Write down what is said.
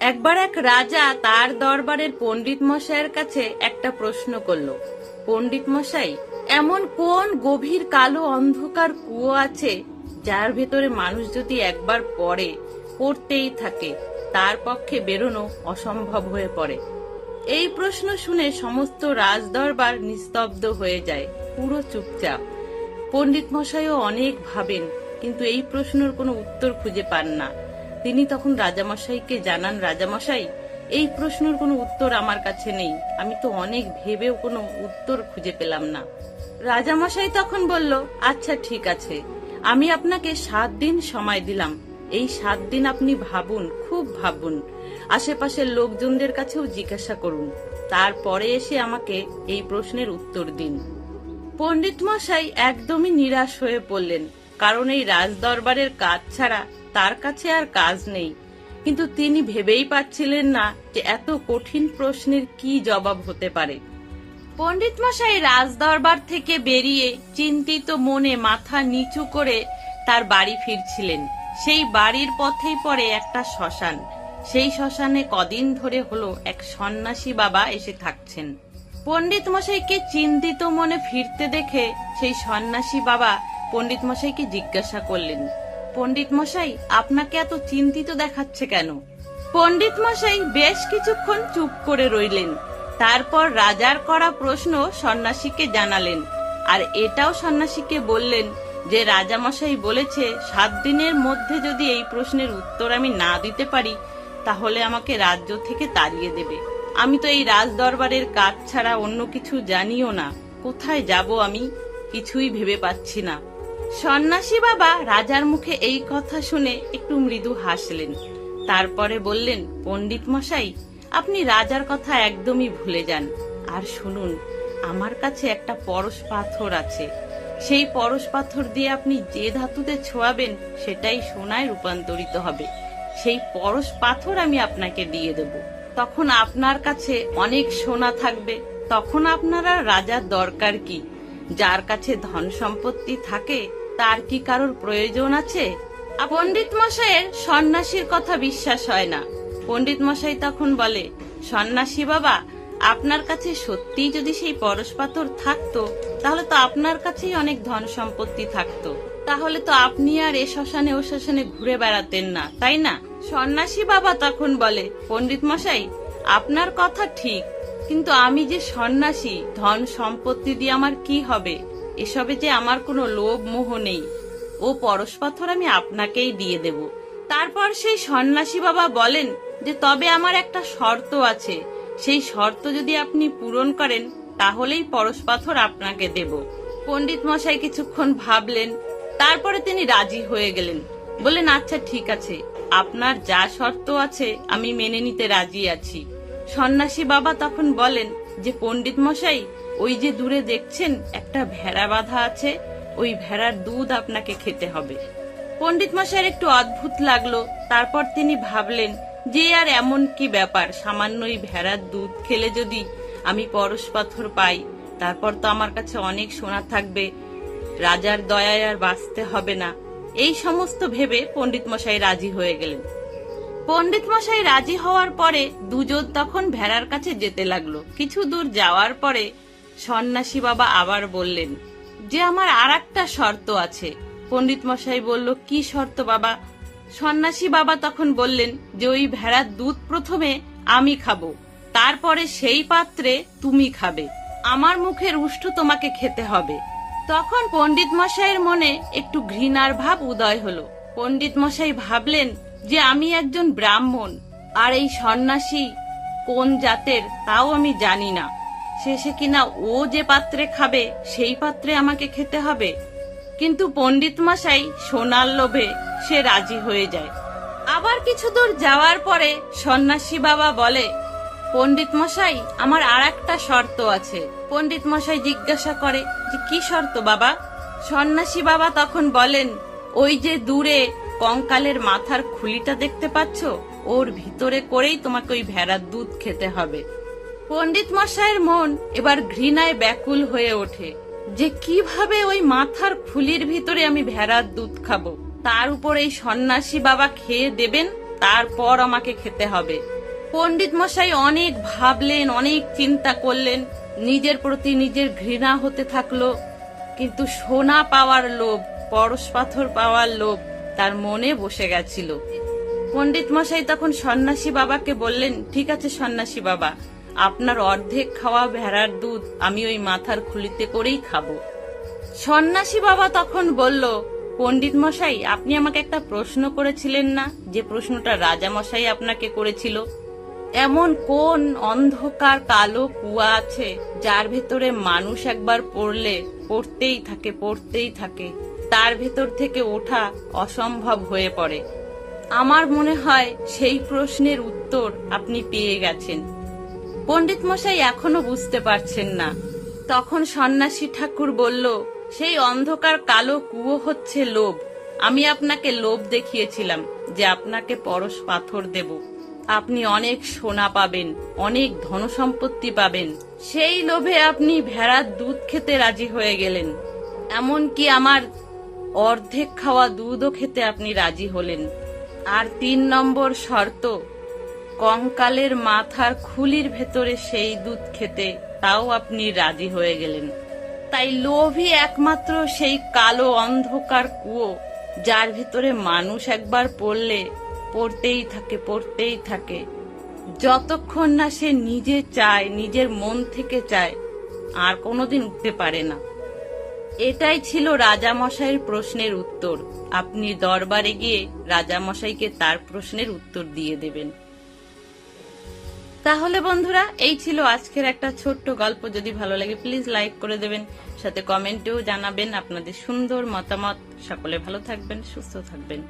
একবার এক রাজা তার দরবারের পণ্ডিত মশাইয়ের কাছে একটা প্রশ্ন করলো। পণ্ডিত মশাই, এমন কোন গভীর কালো অন্ধকার কুয়ো আছে যার ভেতরে মানুষ যদি একবার পড়তেই থাকে তার পক্ষে বেরোনো অসম্ভব হয়ে পড়ে? এই প্রশ্ন শুনে সমস্ত রাজদরবার নিস্তব্ধ হয়ে যায়, পুরো চুপচাপ। পণ্ডিত মশাইও অনেক ভাবেন, কিন্তু এই প্রশ্নের কোনো উত্তর খুঁজে পান না। তিনি তখন রাজামশাইকে জানান, রাজামশাই, এই প্রশ্নের কোনো উত্তর আমার কাছে নেই, আমি তো অনেক ভেবেও কোনো উত্তর খুঁজে পেলাম না। রাজামশাই তখন বলল, আচ্ছা ঠিক আছে, আমি আপনাকে 7 দিন সময় দিলাম। এই 7 দিন আপনি ভাবুন, খুব ভাবুন, আশেপাশের লোকজনদের কাছেও জিজ্ঞাসা করুন, তারপরে এসে আমাকে এই প্রশ্নের উত্তর দিন। পণ্ডিত মশাই একদমই নিরাশ হয়ে পড়লেন, কারণ এই রাজদরবারের কাজ ছাড়া তার কাছে আর কাজ নেই। কিন্তু তিনি ভেবেই পাচ্ছিলেন না যে এত কঠিন প্রশ্নের কি জবাব হতে পারে। পণ্ডিত মশাই রাজদরবার থেকে বেরিয়ে চিন্তিত মনে মাথা নিচু করে তার বাড়ি ফিরছিলেন। সেই বাড়ির পথেই পড়ে একটা শ্মশান। সেই শ্মশানে কদিন ধরে হলো এক সন্ন্যাসী বাবা এসে থাকছেন। পণ্ডিত মশাইকে চিন্তিত মনে ফিরতে দেখে সেই সন্ন্যাসী বাবা পণ্ডিত মশাইকে জিজ্ঞাসা করলেন, পণ্ডিত মশাই, আপনাকে এত চিন্তিত দেখাচ্ছে কেন? পণ্ডিত মশাই বেশ কিছুক্ষণ চুপ করে রইলেন। তারপর রাজার করা প্রশ্ন সন্ন্যাসীকে জানালেন, আর এটাও সন্ন্যাসীকে বললেন যে রাজামশাই বলেছে 7 দিনের মধ্যে যদি এই প্রশ্নের উত্তর আমি না দিতে পারি তাহলে আমাকে রাজ্য থেকে তাড়িয়ে দেবে। আমি তো এই রাজদরবারের কাজ ছাড়া অন্য কিছু জানিও না, কোথায় যাব আমি কিছুই ভেবে পাচ্ছি না। সন্ন্যাসী বাবা রাজার মুখে এই কথা শুনে একটু মৃদু হাসলেন। তারপরে বললেন, পণ্ডিত মশাই, আপনি রাজার কথা একদমই ভুলে যান। আর শুনুন, আমার কাছে একটা পরশ পাথর আছে। সেই পরশ পাথর দিয়ে আপনি যে ধাতুতে ছোঁয়াবেন সেটাই সোনায় রূপান্তরিত হবে। সেই পরশ পাথর আমি আপনাকে দিয়ে দেব। তখন আপনার কাছে অনেক সোনা থাকবে। তখন আপনার আর রাজার দরকার কি? যার কাছে ধন সম্পত্তি থাকে তার কি কারোর প্রয়োজন আছে? পণ্ডিত মশাইয়ের সন্ন্যাসীর কথা বিশ্বাস হয় না। পণ্ডিত মশাই তখন বলে, সন্ন্যাসী বাবা, আপনার কাছে সত্যিই যদি সেই পরশ পাথর থাকতো তাহলে তো আপনার কাছেই অনেক ধন সম্পত্তি থাকতো। তাহলে তো আপনি আর এ শ্মশানে ও শ্মশানে ঘুরে বেড়াতেন না, তাই না? সন্ন্যাসী বাবা তখন বলে, পণ্ডিত মশাই, আপনার কথা ঠিক, কিন্তু আমি যে সন্ন্যাসী, ধন সম্পত্তি দিয়ে আমার কি হবে? এসবে যে আমার কোনো লোভ মোহ নেই। ও পরশ পাথর আমি আপনাকেই দিয়ে দেব। তারপর সেই সন্ন্যাসী বাবা বলেন যে তবে আমার একটা শর্ত আছে, সেই শর্ত যদি আপনি পূরণ করেন তাহলেই পরশ পাথর আপনাকে দেব। পণ্ডিত মশাই কিছুক্ষণ ভাবলেন, তারপরে তিনি রাজি হয়ে গেলেন। বললেন, আচ্ছা ঠিক আছে, আপনার যা শর্ত আছে আমি মেনে নিতে রাজি আছি। সন্ন্যাসী বাবা তখন বলেন যে পণ্ডিত মশাই, ওই যে দূরে দেখছেন একটা ভেড়া বাঁধা আছে, ওই ভেড়ার দুধ আপনাকে খেতে হবে। পণ্ডিত মশাইয়ের একটু অদ্ভুত লাগলো। তারপর তিনি ভাবলেন যে আর এমন কি ব্যাপার, সামান্য এই ভেড়ার দুধ খেলে যদি আমি পরশ পাথর পাই তারপর তো আমার কাছে অনেক সোনা থাকবে, রাজার দয়ায় আর বাঁচতে হবে না। এই সমস্ত ভেবে পণ্ডিত মশাই রাজি হয়ে গেলেন। পণ্ডিত মশাই রাজি হওয়ার পরে দুজন তখন ভেড়ার কাছে যেতে লাগলো। কিছু দূর যাওয়ার পরে সন্ন্যাসী বাবা আবার বললেন যে আমার আর একটা শর্ত আছে। পণ্ডিত মশাই বলল, কি শর্ত বাবা? সন্ন্যাসী বাবা তখন বললেন যে ওই ভেড়ার দুধ প্রথমে আমি খাবো, তারপরে সেই পাত্রে তুমি খাবে, আমার মুখের উষ্ঠ তোমাকে খেতে হবে। তখন পণ্ডিত মশাইয়ের মনে একটু ঘৃণার ভাব উদয় হলো। পণ্ডিত মশাই ভাবলেন যে আমি একজন ব্রাহ্মণ, আর এই সন্ন্যাসী কোন জাতের তাও আমি জানি না, শেষে কিনা ও যে পাত্রে খাবে সেই পাত্রে আমাকে খেতে হবে। কিন্তু পণ্ডিত মশাই সোনার লোভে সে রাজি হয়ে যায়। আবার কিছু দূর যাওয়ার পরে সন্ন্যাসী বাবা বলে, পণ্ডিত মশাই, আমার আর একটা শর্ত আছে। পণ্ডিত মশাই জিজ্ঞাসা করে যে কি শর্ত বাবা? সন্ন্যাসী বাবা তখন বলেন, ওই যে দূরে কঙ্কালের মাথার খুলিটা দেখতে পাচ্ছ, ওর ভিতরে করেই তোমাকে ওই ভেড়ার দুধ খেতে হবে। পণ্ডিত মশাইয়ের মন এবার ঘৃণায় ব্যাকুল হয়ে ওঠে যে কিভাবে ওই মাথার খুলির ভিতরে আমি ভেড়ার দুধ খাবো, তার উপর এই সন্ন্যাসী বাবা খেয়ে দেবেন, তারপর আমাকে খেতে হবে। পণ্ডিত মশাই অনেক ভাবলেন, অনেক চিন্তা করলেন, নিজের প্রতি নিজের ঘৃণা হতে থাকলো। কিন্তু সোনা পাওয়ার লোভ, পরশ পাথর পাওয়ার লোভ তার মনে বসে গেছিল। পণ্ডিত মশাই তখন সন্ন্যাসী বাবাকে বললেন, ঠিক আছে সন্ন্যাসী বাবা, আপনার অর্ধেক খাওয়া ভেড়ার দুধ আমি ওই মাথার খুলিতে করেই খাবো। সন্ন্যাসী বাবা তখন বলল, পণ্ডিত মশাই, আপনি আমাকে একটা প্রশ্ন করেছিলেন না, যে প্রশ্নটা রাজা মশাই আপনাকে করেছিল? এমন কোন অন্ধকার কালো কুয়া আছে যার ভেতরে মানুষ একবার পড়লে পড়তেই থাকে, তার ভেতর থেকে ওঠা অসম্ভব হয়ে পড়ে? আমার মনে হয় সেই প্রশ্নের উত্তর আপনি পেয়ে গেছেন। পণ্ডিত মশাই এখনো বুঝতে পারছেন না। তখন সন্ন্যাসী ঠাকুর বলল, সেই অন্ধকার কালো কুয়ো হচ্ছে লোভ। আমি আপনাকে লোভ দেখিয়েছিলাম যে আপনাকে পরশ পাথর দেব, আপনি অনেক সোনা পাবেন, অনেক ধনসম্পত্তি পাবেন। সেই লোভে আপনি ভেড়ার দুধ খেতে রাজি হয়ে গেলেন, এমনকি আমার অর্ধেক খাওয়া দুধও খেতে আপনি রাজি হলেন। আর 3 নম্বর শর্ত, কঙ্কালের মাথার খুলির ভেতরে সেই দুধ খেতে তাও আপনি রাজি হয়ে গেলেন। তাই লোভই একমাত্র সেই কালো অন্ধকার কুয়ো, যার ভিতরে মানুষ একবার পড়লে পড়তেই থাকে, যতক্ষণ না সে নিজে চায়, নিজের মন থেকে চায়, আর কোনোদিন উঠতে পারে না। এটাই ছিল রাজামশাইয়ের প্রশ্নের উত্তর। আপনি দরবারে গিয়ে রাজামশাইকে তার প্রশ্নের উত্তর দিয়ে দেবেন। তাহলে বন্ধুরা, এই ছিল আজকের একটা ছোট্ট গল্প। যদি ভালো লাগে প্লিজ লাইক করে দেবেন, সাথে কমেন্টেও জানাবেন আপনাদের সুন্দর মতামত। সকলে ভালো থাকবেন, সুস্থ থাকবেন।